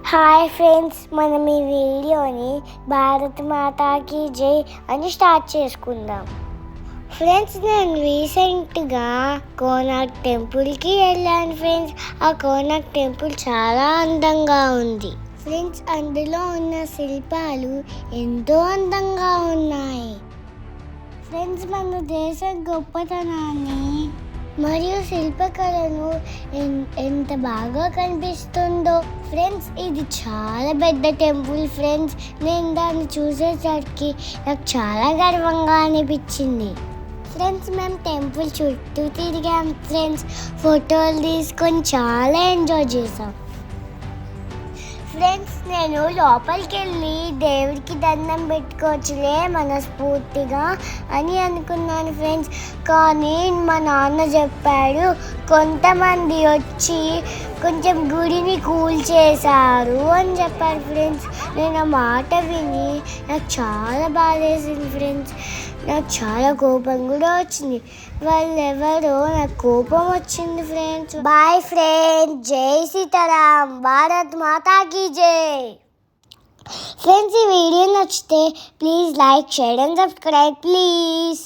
Hi friends, మనం ఈ వీడియోని భారత్ మాతాకి జై అని స్టార్ట్ చేసుకుందాం. ఫ్రెండ్స్, నేను రీసెంట్గా కోనార్క్ టెంపుల్కి వెళ్ళాను ఫ్రెండ్స్. ఆ కోనార్క్ టెంపుల్ చాలా అందంగా ఉంది ఫ్రెండ్స్. అందులో ఉన్న శిల్పాలు ఎంతో అందంగా ఉన్నాయి ఫ్రెండ్స్. మన దేశ గొప్పతనాన్ని మరియు శిల్పకళను ఎంత బాగా కనిపిస్తుందో ఫ్రెండ్స్. ఇది చాలా పెద్ద టెంపుల్ ఫ్రెండ్స్. నేను దాన్ని చూసేసరికి నాకు చాలా గర్వంగా అనిపించింది ఫ్రెండ్స్. మేము టెంపుల్ చుట్టూ తిరిగాం ఫ్రెండ్స్. ఫోటోలు తీసుకొని చాలా ఎంజాయ్ చేసాం ఫ్రెండ్స్. నేను లోపలికి వెళ్ళి దేవుడికి దండం పెట్టుకోవచ్చులే మనస్ఫూర్తిగా అని అనుకున్నాను ఫ్రెండ్స్. కానీ మా నాన్న చెప్పాడు, కొంతమంది వచ్చి కొంచెం గుడిని కూల్చేశారు అని చెప్పారు ఫ్రెండ్స్. నేను ఆ మాట విని నాకు చాలా బాధేసింది ఫ్రెండ్స్. నాకు చాలా కోపం కూడా వచ్చింది. వాళ్ళెవరో నాకు కోపం వచ్చింది ఫ్రెండ్స్. బాయ్ ఫ్రెండ్స్, జై సీతారాం, భారత్ మాతాకి జై. ఫ్రెండ్స్, ఈ వీడియో నచ్చితే please like, share and subscribe please.